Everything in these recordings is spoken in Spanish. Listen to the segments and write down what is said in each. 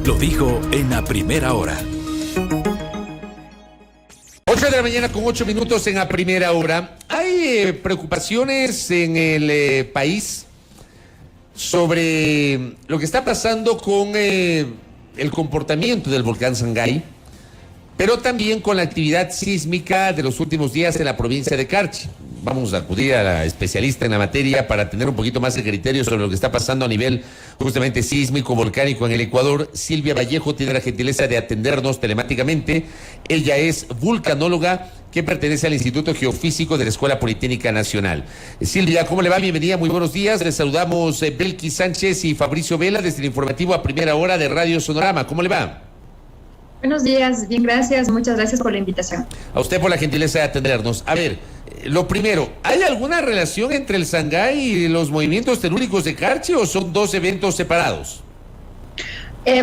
Lo dijo en la primera hora. 8 de la mañana con 8 minutos en la primera hora. Hay preocupaciones en el país sobre lo que está pasando con el comportamiento del volcán Sangay, pero también con la actividad sísmica de los últimos días en la provincia de Carchi. Vamos a acudir a la especialista en la materia para tener un poquito más de criterio sobre lo que está pasando a nivel justamente sísmico, volcánico en el Ecuador. Silvia Vallejo tiene la gentileza de atendernos telemáticamente. Ella es vulcanóloga que pertenece al Instituto Geofísico de la Escuela Politécnica Nacional. Silvia, ¿cómo le va? Bienvenida, muy buenos días. Les saludamos Belkis Sánchez y Fabricio Vela desde el informativo a primera hora de Radio Sonorama. ¿Cómo le va? Buenos días, bien, gracias. Muchas gracias por la invitación. A usted por la gentileza de atendernos. A ver, lo primero, ¿hay alguna relación entre el Sangay y los movimientos telúricos de Carchi o son dos eventos separados?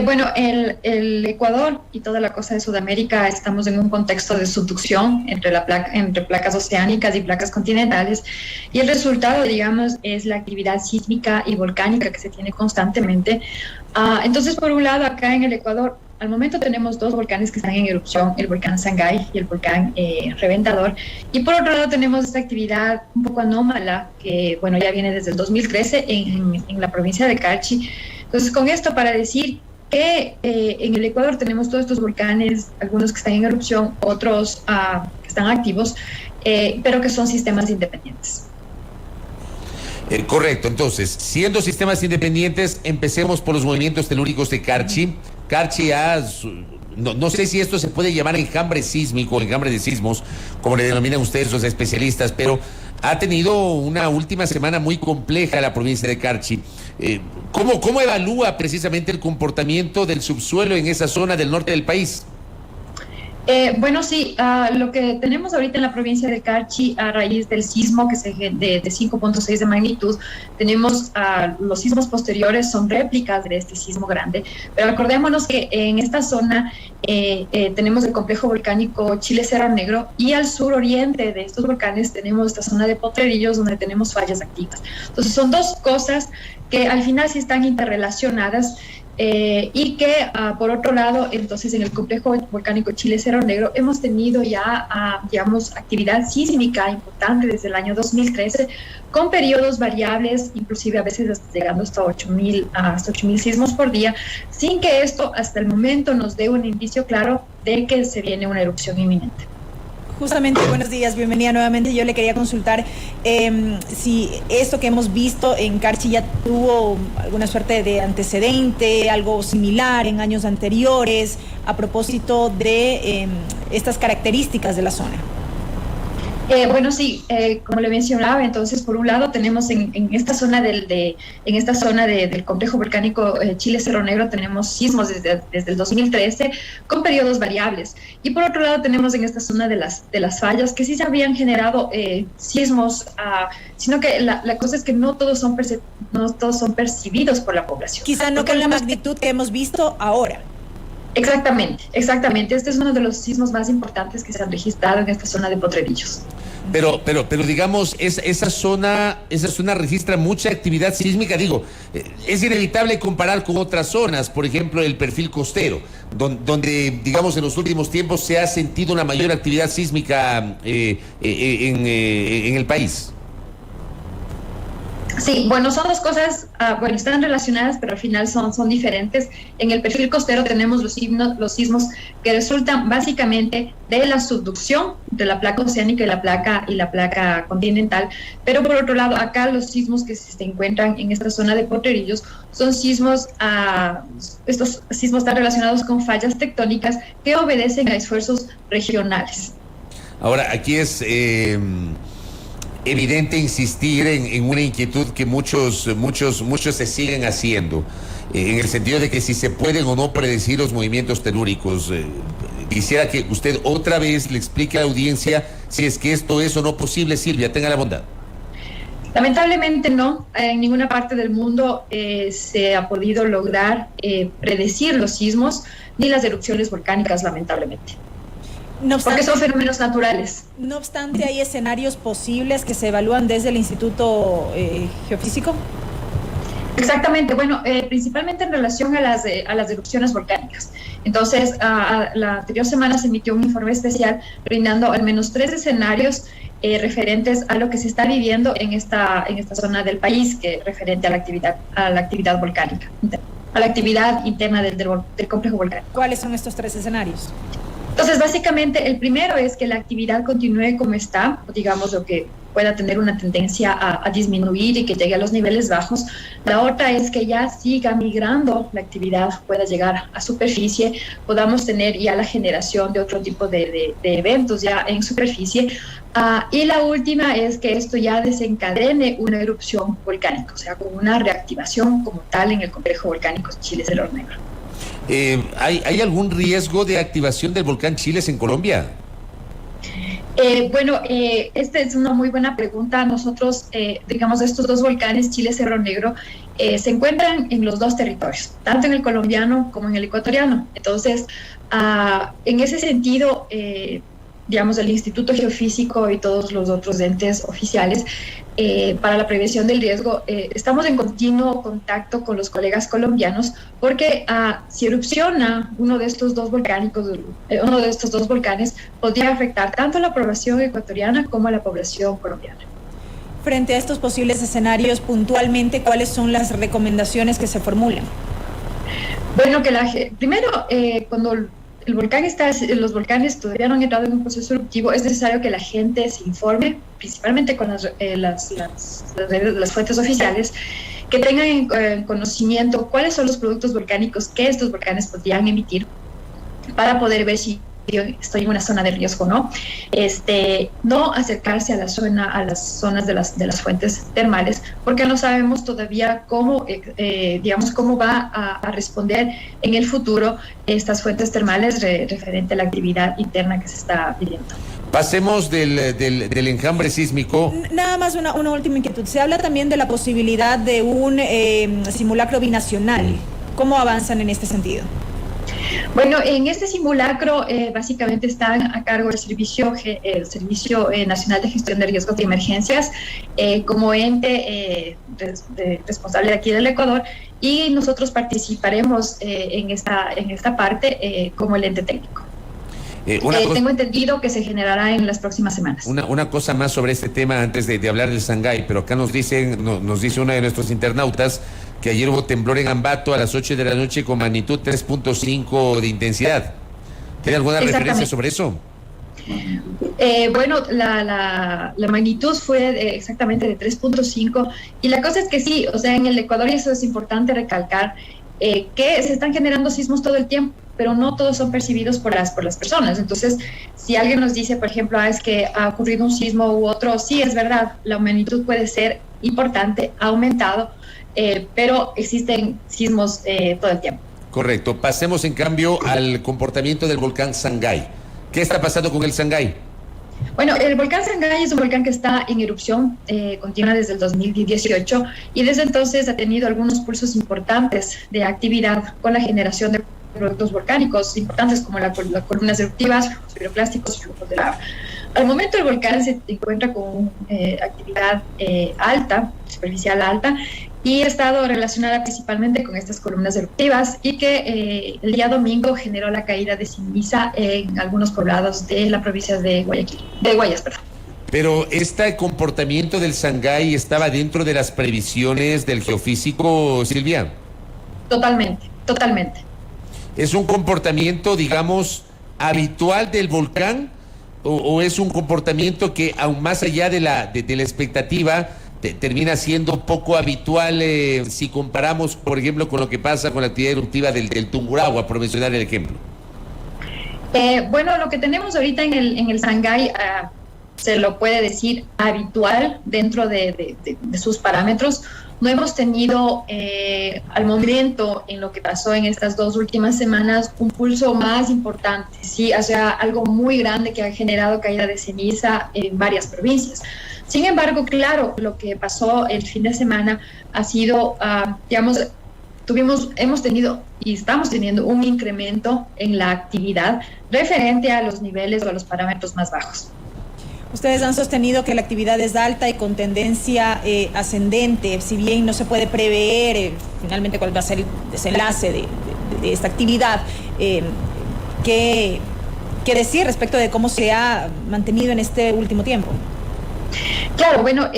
Bueno, el Ecuador y toda la costa de Sudamérica estamos en un contexto de subducción entre placas oceánicas y placas continentales, y el resultado, digamos, es la actividad sísmica y volcánica que se tiene constantemente. Entonces, por un lado, acá en el Ecuador, al momento tenemos dos volcanes que están en erupción, el volcán Sangay y el volcán Reventador. Y por otro lado tenemos esta actividad un poco anómala que, bueno, ya viene desde el 2013 en la provincia de Carchi. Entonces, con esto para decir que en el Ecuador tenemos todos estos volcanes, algunos que están en erupción, otros que están activos, pero que son sistemas independientes. Correcto, entonces, siendo sistemas independientes, empecemos por los movimientos telúricos de Carchi. Carchi no sé si esto se puede llamar enjambre sísmico, enjambre de sismos, como le denominan ustedes los especialistas, pero ha tenido una última semana muy compleja la provincia de Carchi. ¿Cómo evalúa precisamente el comportamiento del subsuelo en esa zona del norte del país? Bueno, sí, lo que tenemos ahorita en la provincia de Carchi a raíz del sismo de 5.6 de magnitud, tenemos los sismos posteriores son réplicas de este sismo grande, pero acordémonos que en esta zona tenemos el complejo volcánico Chile Cerro Negro, y al suroriente de estos volcanes tenemos esta zona de Potrerillos donde tenemos fallas activas. Entonces son dos cosas que al final sí están interrelacionadas. Y que por otro lado, entonces en el complejo volcánico Chile Cerro Negro hemos tenido ya, digamos, actividad sísmica importante desde el año 2013, con periodos variables, inclusive a veces llegando hasta 8.000 sismos por día, sin que esto hasta el momento nos dé un indicio claro de que se viene una erupción inminente. Justamente, buenos días, bienvenida nuevamente. Yo le quería consultar si esto que hemos visto en Carchi ya tuvo alguna suerte de antecedente, algo similar en años anteriores, a propósito de estas características de la zona. Bueno, sí, como le mencionaba, entonces por un lado tenemos en esta zona del complejo volcánico Chile Cerro Negro tenemos sismos desde el 2013 con periodos variables, y por otro lado tenemos en esta zona de las fallas que sí se habían generado sismos, sino que la cosa es que no todos son percibidos por la población. Quizá no con la magnitud que hemos visto ahora. Exactamente. Este es uno de los sismos más importantes que se han registrado en esta zona de Potrerillos. Pero digamos, esa zona registra mucha actividad sísmica. Digo, es inevitable comparar con otras zonas, por ejemplo, el perfil costero, donde digamos, en los últimos tiempos se ha sentido una mayor actividad sísmica en el país. Sí, bueno, son dos cosas, están relacionadas, pero al final son diferentes. En el perfil costero tenemos los sismos que resultan básicamente de la subducción de la placa oceánica y la placa continental, pero por otro lado, acá los sismos que se encuentran en esta zona de Potrerillos son sismos, estos sismos están relacionados con fallas tectónicas que obedecen a esfuerzos regionales. Ahora, aquí es evidente insistir en una inquietud que muchos se siguen haciendo, en el sentido de que si se pueden o no predecir los movimientos telúricos. Quisiera que usted otra vez le explique a la audiencia si es que esto es o no posible. Silvia, tenga la bondad. Lamentablemente no, en ninguna parte del mundo se ha podido lograr predecir los sismos ni las erupciones volcánicas, lamentablemente. No obstante, porque son fenómenos naturales. No obstante, ¿hay escenarios posibles que se evalúan desde el Instituto Geofísico? Exactamente, bueno, principalmente en relación a las erupciones volcánicas. Entonces, la anterior semana se emitió un informe especial brindando al menos 3 escenarios referentes a lo que se está viviendo en esta zona del país, que referente a la actividad volcánica, a la actividad interna del complejo volcánico. ¿Cuáles son estos 3 escenarios? Entonces, básicamente, el primero es que la actividad continúe como está, digamos, lo que pueda tener una tendencia a disminuir y que llegue a los niveles bajos. La otra es que ya siga migrando la actividad, pueda llegar a superficie, podamos tener ya la generación de otro tipo de eventos ya en superficie. Y la última es que esto ya desencadene una erupción volcánica, o sea, con una reactivación como tal en el complejo volcánico Chiles del Oro Negro. ¿Hay algún riesgo de activación del volcán Chiles en Colombia? Bueno, esta es una muy buena pregunta. Nosotros, digamos, estos 2 volcanes, Chiles y Cerro Negro, se encuentran en los 2 territorios, tanto en el colombiano como en el ecuatoriano. Entonces, en ese sentido, digamos, el Instituto Geofísico y todos los otros entes oficiales para la prevención del riesgo, estamos en continuo contacto con los colegas colombianos porque si erupciona uno de estos dos volcanes, podría afectar tanto a la población ecuatoriana como a la población colombiana. Frente a estos posibles escenarios, puntualmente, ¿cuáles son las recomendaciones que se formulan? Bueno, primero, cuando los volcanes todavía no han entrado en un proceso eruptivo, es necesario que la gente se informe, principalmente con las fuentes oficiales, que tengan conocimiento cuáles son los productos volcánicos que estos volcanes podrían emitir para poder ver si yo estoy en una zona de riesgo o no. No acercarse a las zonas de las fuentes termales, porque no sabemos todavía cómo va a responder en el futuro estas fuentes termales referente a la actividad interna que se está viviendo. Pasemos del enjambre sísmico. Nada más una última inquietud. Se habla también de la posibilidad de un simulacro binacional. ¿Cómo avanzan en este sentido? Bueno, en este simulacro básicamente están a cargo el Servicio Nacional de Gestión de Riesgos de Emergencias como ente responsable de aquí del Ecuador, y nosotros participaremos en esta parte como el ente técnico. Tengo entendido que se generará en las próximas semanas. Una cosa más sobre este tema antes de hablar del Sangay, pero acá nos dice uno de nuestros internautas que ayer hubo temblor en Ambato a las 8 de la noche con magnitud 3.5 de intensidad. ¿Tiene alguna referencia sobre eso? Bueno, la magnitud fue exactamente de 3.5, y la cosa es que sí, o sea, en el Ecuador, y eso es importante recalcar, que se están generando sismos todo el tiempo, pero no todos son percibidos por las personas. Entonces, si alguien nos dice, por ejemplo, es que ha ocurrido un sismo u otro, sí, es verdad, la magnitud puede ser importante, ha aumentado, pero existen sismos todo el tiempo. Correcto. Pasemos, en cambio, al comportamiento del volcán Sangay. ¿Qué está pasando con el Sangay? Bueno, el volcán Sangay es un volcán que está en erupción continua desde el 2018, y desde entonces ha tenido algunos pulsos importantes de actividad con la generación de productos volcánicos importantes como las columnas eruptivas, flujos piroclásticos, flujos de lava. Al momento el volcán se encuentra con actividad alta, superficial alta, y ha estado relacionada principalmente con estas columnas eruptivas, y que el día domingo generó la caída de ceniza en algunos poblados de la provincia de Guayas. Pero ¿este comportamiento del Sangay estaba dentro de las previsiones del geofísico, Silvia? Totalmente. ¿Es un comportamiento, digamos, habitual del volcán, o es un comportamiento que, aún más allá de la expectativa, termina siendo poco habitual si comparamos, por ejemplo, con lo que pasa con la actividad eruptiva del Tungurahua, por mencionar el ejemplo? Bueno, lo que tenemos ahorita en el Sangay se lo puede decir habitual dentro de sus parámetros. No hemos tenido al momento, en lo que pasó en estas 2 últimas semanas, un pulso más importante, ¿sí? O sea, algo muy grande que ha generado caída de ceniza en varias provincias. Sin embargo, claro, lo que pasó el fin de semana ha sido, hemos tenido y estamos teniendo un incremento en la actividad referente a los niveles o a los parámetros más bajos. Ustedes han sostenido que la actividad es alta y con tendencia ascendente, si bien no se puede prever finalmente cuál va a ser el desenlace de esta actividad. ¿Qué decir respecto de cómo se ha mantenido en este último tiempo? Claro, bueno,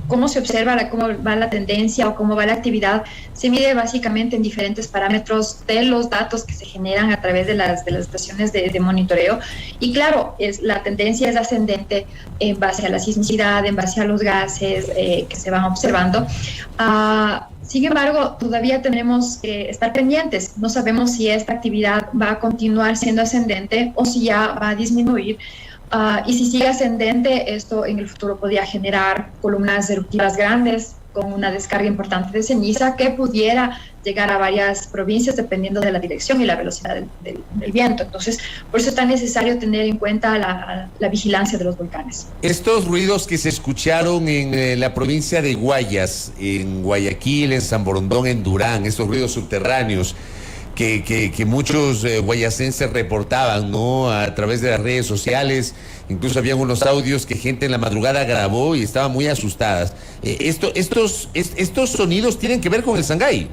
cómo se observa, cómo va la tendencia o cómo va la actividad, se mide básicamente en diferentes parámetros de los datos que se generan a través de las estaciones de monitoreo. Y claro, la tendencia es ascendente en base a la sismicidad, en base a los gases que se van observando. Sin embargo, todavía tenemos que estar pendientes. No sabemos si esta actividad va a continuar siendo ascendente o si ya va a disminuir. Y si sigue ascendente, esto en el futuro podría generar columnas eruptivas grandes con una descarga importante de ceniza que pudiera llegar a varias provincias dependiendo de la dirección y la velocidad del viento. Entonces, por eso es tan necesario tener en cuenta la vigilancia de los volcanes. Estos ruidos que se escucharon en la provincia de Guayas, en Guayaquil, en San Borondón, en Durán, estos ruidos subterráneos, que muchos guayacenses reportaban, ¿no?, a través de las redes sociales. Incluso habían unos audios que gente en la madrugada grabó y estaban muy asustadas. ¿Estos sonidos tienen que ver con el Sangay?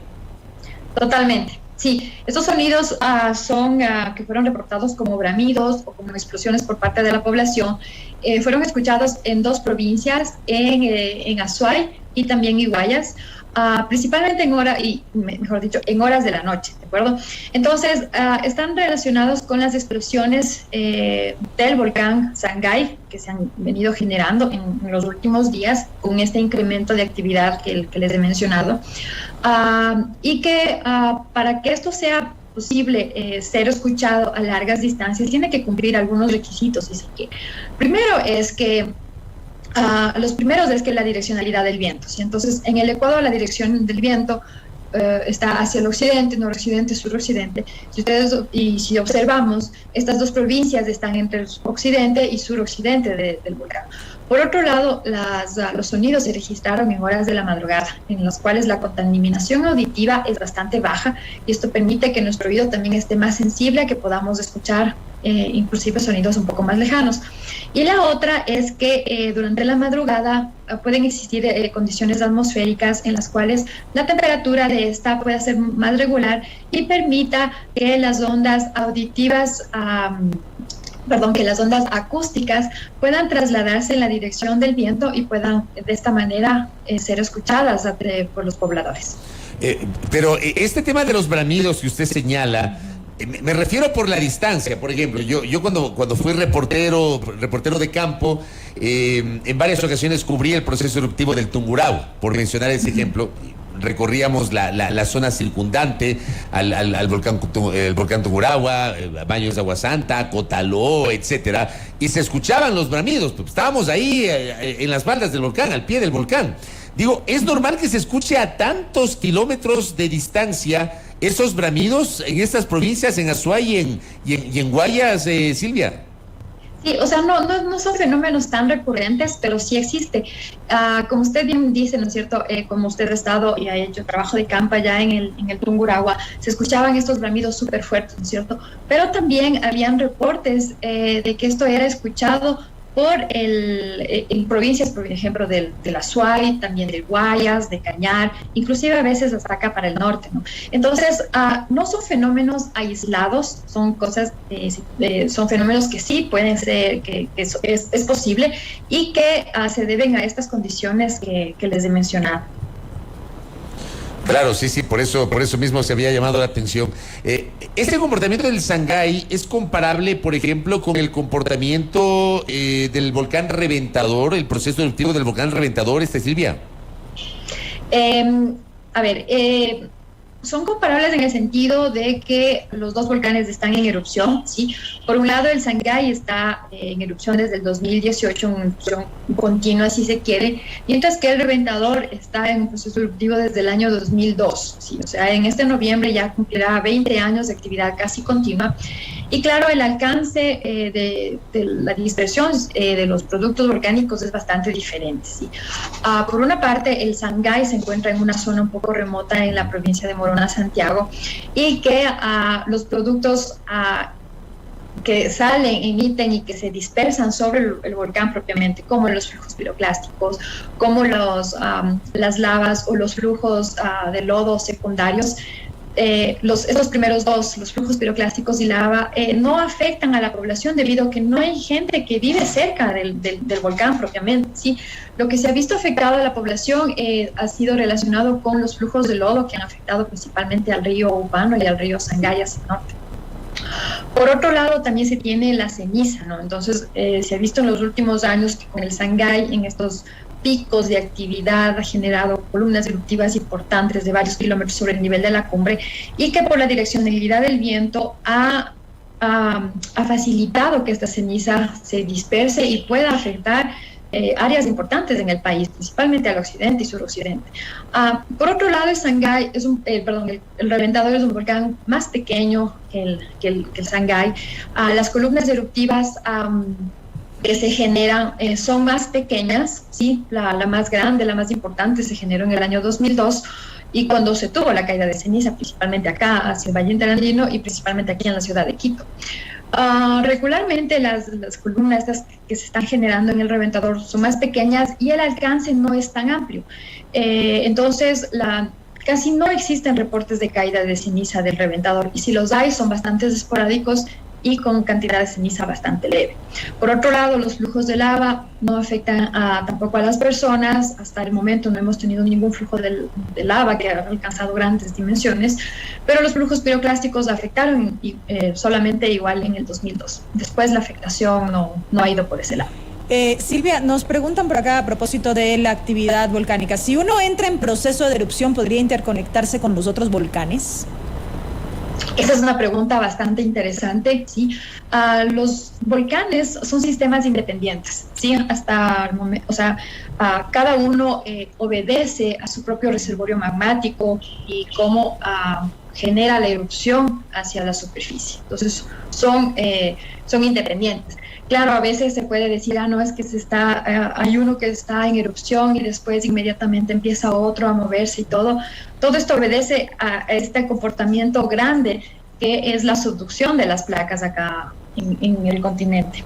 Totalmente, sí. Estos sonidos son que fueron reportados como bramidos o como explosiones por parte de la población. Fueron escuchados en dos provincias, en Azuay y también en Guayas. Principalmente en horas de la noche, ¿de acuerdo? Entonces, están relacionados con las explosiones del volcán Sangay que se han venido generando en los últimos días con este incremento de actividad que les he mencionado. Y que para que esto sea posible ser escuchado a largas distancias, tiene que cumplir algunos requisitos. Primero es que los primeros es que la direccionalidad del viento, ¿sí? Entonces, en el Ecuador la dirección del viento está hacia el occidente, noroccidente, suroccidente. Si observamos, estas dos provincias están entre el occidente y suroccidente del volcán. Por otro lado, los sonidos se registraron en horas de la madrugada, en las cuales la contaminación auditiva es bastante baja, y esto permite que nuestro oído también esté más sensible a que podamos escuchar inclusive sonidos un poco más lejanos. Y la otra es que durante la madrugada pueden existir condiciones atmosféricas en las cuales la temperatura de esta pueda ser más regular y permita que las ondas auditivas que las ondas acústicas puedan trasladarse en la dirección del viento y puedan de esta manera ser escuchadas por los pobladores. Pero este tema de los bramidos que usted señala, me refiero por la distancia. Por ejemplo, yo cuando fui reportero de campo, en varias ocasiones cubrí el proceso eruptivo del Tungurahua, por mencionar ese ejemplo. Recorríamos la zona circundante al volcán Tungurahua, Baños de Agua Santa, Cotaló, etcétera, y se escuchaban los bramidos. Pues estábamos ahí en las faldas del volcán, al pie del volcán. Digo, ¿es normal que se escuche a tantos kilómetros de distancia esos bramidos en estas provincias, en Azuay y en Guayas, Silvia? Sí, o sea, no son fenómenos tan recurrentes, pero sí existe. Como usted bien dice, ¿no es cierto? Como usted ha estado y ha hecho trabajo de campo allá en el Tungurahua, se escuchaban estos bramidos súper fuertes, ¿no es cierto? Pero también habían reportes de que esto era escuchado en provincias, por ejemplo, del Azuay, también de Guayas, de Cañar, inclusive a veces hasta acá para el norte, ¿no? Entonces, no son fenómenos aislados, son fenómenos que sí pueden ser, que es posible y que se deben a estas condiciones que les he mencionado. Claro, sí, por eso mismo se había llamado la atención. ¿Este comportamiento del Sangay es comparable, por ejemplo, con el comportamiento del volcán Reventador, el proceso eruptivo del volcán Reventador, Silvia? Son comparables en el sentido de que los dos volcanes están en erupción, ¿sí? Por un lado, el Sangay está en erupción desde el 2018, en erupción continua, si se quiere, mientras que el Reventador está en un proceso eruptivo desde el año 2002, ¿sí? O sea, en este noviembre ya cumplirá 20 años de actividad casi continua. Y claro, el alcance de la dispersión de los productos volcánicos es bastante diferente, ¿sí? Por una parte, el Sangay se encuentra en una zona un poco remota en la provincia de Morona, Santiago, y que los productos que salen, emiten y que se dispersan sobre el volcán propiamente, como los flujos piroclásticos, como las lavas o los flujos de lodo secundarios. Esos primeros dos, los flujos piroclásticos y lava, no afectan a la población debido a que no hay gente que vive cerca del volcán propiamente. ¿Sí? Lo que se ha visto afectado a la población ha sido relacionado con los flujos de lodo que han afectado principalmente al río Ubano y al río Sangay hacia el norte. Por otro lado, también se tiene la ceniza, ¿no? Entonces, se ha visto en los últimos años que con el Sangay, en estos picos de actividad, ha generado columnas eruptivas importantes de varios kilómetros sobre el nivel de la cumbre, y que por la direccionalidad del viento ha facilitado que esta ceniza se disperse y pueda afectar áreas importantes en el país, principalmente al occidente y suroccidente. Por otro lado, el Sangay el Reventador es un volcán más pequeño que el Sangay. Las columnas eruptivas que se generan son más pequeñas, ¿sí? La más grande, la más importante, se generó en el año 2002, y cuando se tuvo la caída de ceniza, principalmente acá, hacia el Valle Interandino y principalmente aquí en la ciudad de Quito. Regularmente las columnas estas que se están generando en el Reventador son más pequeñas y el alcance no es tan amplio. Entonces, casi no existen reportes de caída de ceniza del Reventador, y si los hay son bastante esporádicos y con cantidad de ceniza bastante leve. Por otro lado, los flujos de lava no afectan tampoco a las personas. Hasta el momento no hemos tenido ningún flujo de lava que ha alcanzado grandes dimensiones, pero los flujos piroclásticos afectaron solamente igual en el 2002. Después la afectación no ha ido por ese lado. Silvia, nos preguntan por acá a propósito de la actividad volcánica. Si uno entra en proceso de erupción, ¿podría interconectarse con los otros volcanes? Esa es una pregunta bastante interesante, ¿sí? Los volcanes son sistemas independientes, ¿sí? Hasta el momento, cada uno obedece a su propio reservorio magmático y cómo genera la erupción hacia la superficie. Entonces, son independientes. Claro, a veces se puede decir, no, es que hay uno que está en erupción y después inmediatamente empieza otro a moverse y todo. Todo esto obedece a este comportamiento grande que es la subducción de las placas acá en el continente.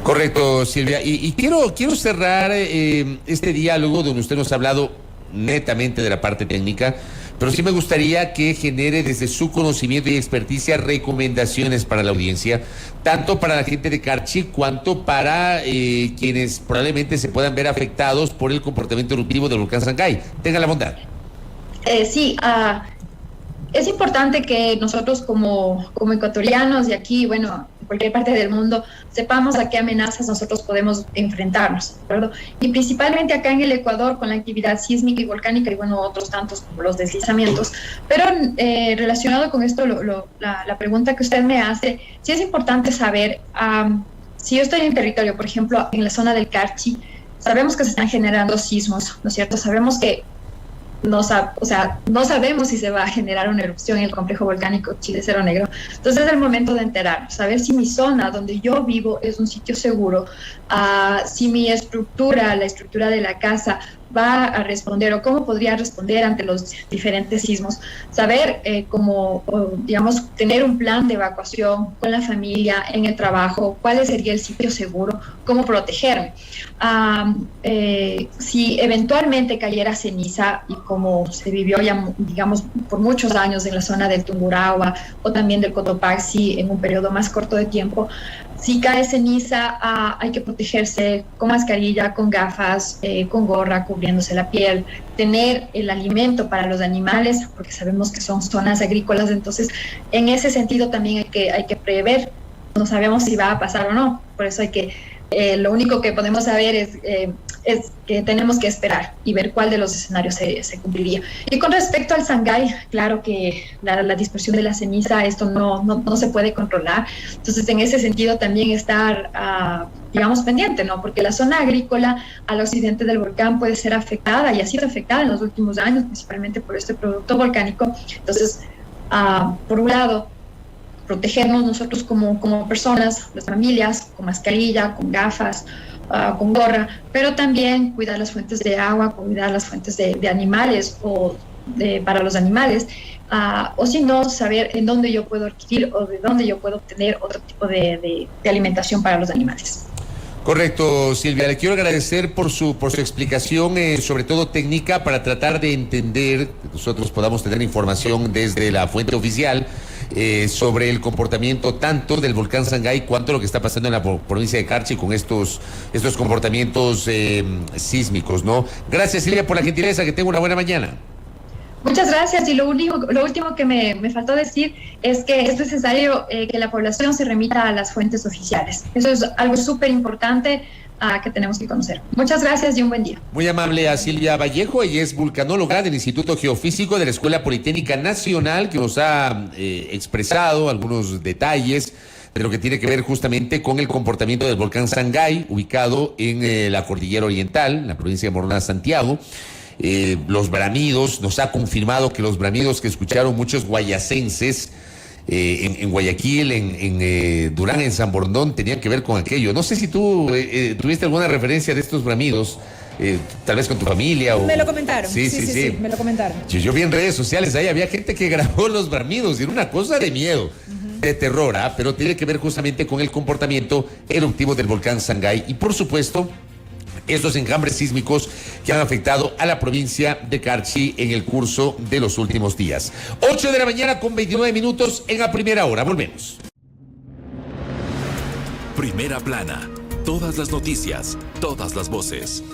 Correcto, Silvia. Y quiero cerrar este diálogo donde usted nos ha hablado netamente de la parte técnica, pero sí me gustaría que genere desde su conocimiento y experticia recomendaciones para la audiencia, tanto para la gente de Carchi cuanto para quienes probablemente se puedan ver afectados por el comportamiento eruptivo del volcán Sangay. Tenga la bondad. Sí, es importante que nosotros como ecuatorianos y aquí, bueno, en cualquier parte del mundo, sepamos a qué amenazas nosotros podemos enfrentarnos, ¿verdad? Y principalmente acá en el Ecuador con la actividad sísmica y volcánica y, bueno, otros tantos como los deslizamientos. Pero relacionado con esto, la pregunta que usted me hace, sí es importante saber, si yo estoy en territorio, por ejemplo, en la zona del Carchi, sabemos que se están generando sismos, ¿no es cierto? Sabemos que no sabemos si se va a generar una erupción en el complejo volcánico Chile Cerro Negro. Entonces es el momento de enterarnos, saber si mi zona donde yo vivo es un sitio seguro, si mi estructura, la estructura de la casa va a responder o cómo podría responder ante los diferentes sismos, saber digamos, tener un plan de evacuación con la familia, en el trabajo, cuál sería el sitio seguro, cómo protegerme. Si eventualmente cayera ceniza, y como se vivió ya, digamos, por muchos años en la zona del Tungurahua o también del Cotopaxi en un periodo más corto de tiempo, si cae ceniza, hay que protegerse con mascarilla, con gafas, con gorra, cubriéndose la piel, tener el alimento para los animales, porque sabemos que son zonas agrícolas, entonces en ese sentido también hay que prever, no sabemos si va a pasar o no, por eso lo único que podemos saber es que tenemos que esperar y ver cuál de los escenarios se cumpliría. Y con respecto al Sangay, claro que la dispersión de la ceniza, esto no se puede controlar. Entonces, en ese sentido también estar, digamos, pendiente, ¿no? Porque la zona agrícola al occidente del volcán puede ser afectada y ha sido afectada en los últimos años, principalmente por este producto volcánico. Entonces, por un lado, protegernos nosotros como personas, las familias, con mascarilla, con gafas, con gorra, pero también cuidar las fuentes de agua, cuidar las fuentes de animales o para los animales, o si no, saber en dónde yo puedo adquirir o de dónde yo puedo obtener otro tipo de alimentación para los animales. Correcto, Silvia. Le quiero agradecer por su explicación, sobre todo técnica, para tratar de entender, que nosotros podamos tener información desde la fuente oficial sobre el comportamiento tanto del volcán Sangay cuanto lo que está pasando en la provincia de Carchi con estos comportamientos sísmicos, ¿no? Gracias, Silvia, por la gentileza. Que tenga una buena mañana. Muchas gracias. Y lo último que me faltó decir es que es necesario que la población se remita a las fuentes oficiales. Eso es algo súper importante que tenemos que conocer. Muchas gracias y un buen día. Muy amable a Silvia Vallejo, ella es vulcanóloga del Instituto Geofísico de la Escuela Politécnica Nacional, que nos ha expresado algunos detalles de lo que tiene que ver justamente con el comportamiento del volcán Sangay, ubicado en la Cordillera Oriental, en la provincia de Morona, Santiago. Los bramidos, nos ha confirmado que los bramidos que escucharon muchos guayacenses en Guayaquil, en Durán, en San Borondón, tenían que ver con aquello. No sé si tú tuviste alguna referencia de estos bramidos, tal vez con tu familia. Me lo comentaron. Sí, me lo comentaron. Yo vi en redes sociales, ahí había gente que grabó los bramidos y era una cosa de miedo, de terror, pero tiene que ver justamente con el comportamiento eruptivo del volcán Sangay y, por supuesto, estos enjambres sísmicos que han afectado a la provincia de Carchi en el curso de los últimos días. 8 de la mañana con 29 minutos en la primera hora. Volvemos. Primera plana. Todas las noticias, todas las voces.